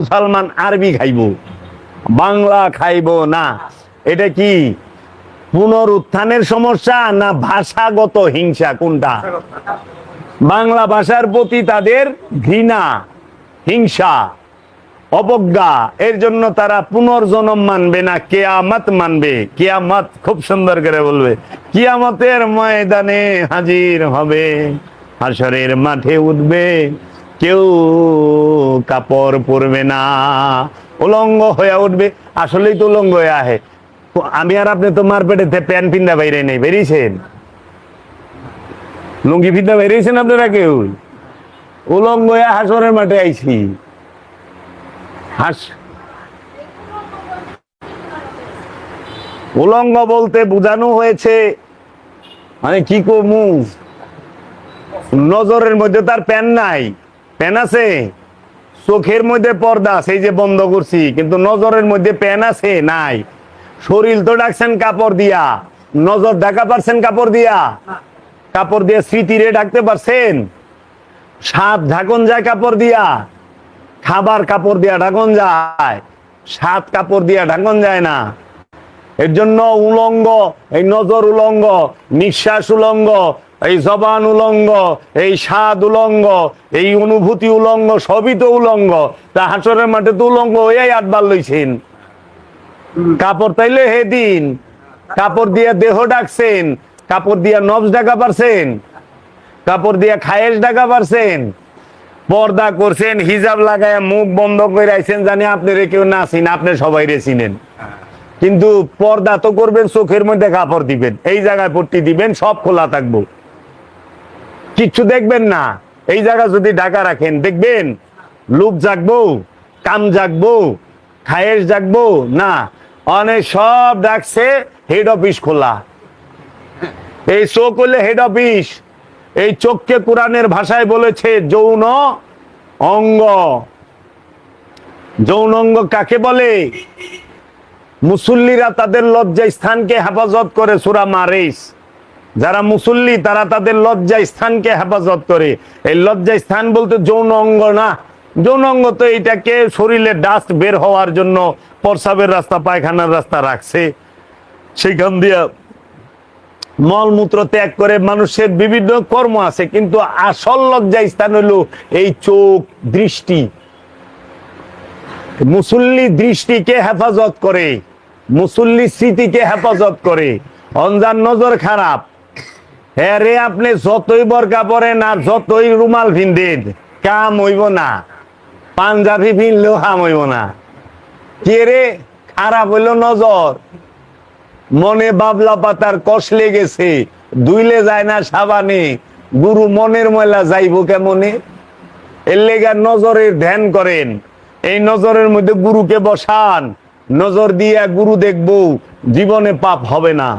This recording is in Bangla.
মুসলমান আরবি খাইব, বাংলা খাইব না। এটা কি পুনরুত্থানের সমস্যা না ভাষাগত হিংসা? কোনটা? বাংলা ভাষার প্রতি তাদের ঘৃণা, হিংসা, অবজ্ঞা। এর জন্য তারা পুনর্জন্ম মানবে না, কিয়ামত মানবে। কিয়ামত খুব সুন্দর করে বলবে, কিয়ামতের ময়দানে হাজির হবে, হাসরের মাঠে উঠবে, কেউ কাপড় পরবে না, উলঙ্গ হয়ে উঠবে। আসলেই তো উলঙ্গ হয়ে আহে। আমি আর আপনি তো মারপেটেতে প্যান্ট পিন্দা বাইরে নেই, বেরিয়েছেন লুঙ্গি পিন্দা বেরিয়েছেন আপনারা কেউ? উলঙ্গ হয়ে হাসরের মাঠে আইছি। উলঙ্গ বলতে বোঝানো হয়েছে মানে কি কমু, নজরের মধ্যে তার প্যান নাই, প্যান আছে, চোখের মধ্যে পর্দা আছে, এই যে বন্ধ করছি, কিন্তু নজরের মধ্যে প্যান আছে নাই। শরীর তো ডাকছেন কাপড় দিয়া, নজর ঢাকা পারছেন কাপড় দিয়া? কাপড় দিয়ে স্মৃতিরে ডাকতে পারছেন? সাত ঢাকন যায় কাপড় দিয়া, খাবার কাপড় দিয়া ঢাকন যায়, সাত কাপড় দিয়া ঢাকন যায় না। এর জন্য উলঙ্গ, এই নজর উলঙ্গ, নিঃশ্বাস উলঙ্গ, এই জবান উলঙ্গ, এই স্বাদ উলঙ্গ, এই অনুভূতি উলঙ্গ, সবই তো উলঙ্গ। তা হাসরের মাঠে তো উলঙ্গ হইয়াই আটবার লইছেন। কাপড় তাইলে হে দিন, কাপড় দিয়া দেহ ডাকছেন, কাপড় দিয়া নবজ ঢাকা পারছেন, কাপড় দিয়া খায়েশ ঢাকা পারছেন, পর্দা করছেন, হিজাব লাগায় মুখ বন্ধ করে আইছেন, জানি আপনি রে কেউ না চিনেন, আপনি সবাই রে চিনেন। কিন্তু পর্দা তো করবেন, চোখের মধ্যে কাপড় দিবেন, এই জায়গায় পট্টি দিবেন, সব খোলা থাকবো, কিচ্ছু দেখবেন না। এই জায়গা যদি ঢাকা রাখেন, দেখবেন লুপ জাগবো, কাম জাগবো, খায়েশ জাগবো না। অনেক সব ডাকছে, হেড অফিস খোলা। এই চোখ হলে হেড অফিস। এই চোখকে কোরআনের ভাষায় বলেছে যৌন অঙ্গ। যৌন অঙ্গ কাকে বলে? মুসল্লিরা তাদের লজ্জা স্থানকে হেফাজত করে, সূরা মারিস। যারা মুসল্লি তারা তাদের লজ্জা স্থানকে হেফাজত করে। এই লজ্জা স্থান বলতে যৌন অঙ্গ না। যৌন অঙ্গ তো এইটাকে শরীরে ডাস্ট বের হওয়ার জন্য প্রস্রাবের রাস্তা, পায়খানার রাস্তা রাখছে, সেখান দিয়ে মলমূত্র ত্যাগ করে মানুষের বিভিন্ন কর্ম আছে। কিন্তু আসল লজ্জা স্থান হলো এই চোখ, দৃষ্টি। মুসল্লি দৃষ্টিকে হেফাজত করে, মুসল্লি স্মৃতিকে হেফাজত করে। অনজান নজর খারাপ, হ্যাঁ রে, আপনি যতই বরকা পরেন আর যতই রুমাল ভিন্দেন, কাম হইব না। পাঞ্জাবি ভিনলেও কাম হইব না। কে রে? খারাপ হইল নজর। মনে বাবলা পাতার কষ লেগেছে, ধুইলে যায় না সাবানে, গুরু মনের ময়লা যাইব কেমনে? এর লেগা নজরের ধ্যান করেন। এই নজরের মধ্যে গুরুকে বসান, নজর দিয়ে গুরু দেখবো, জীবনে পাপ হবে না।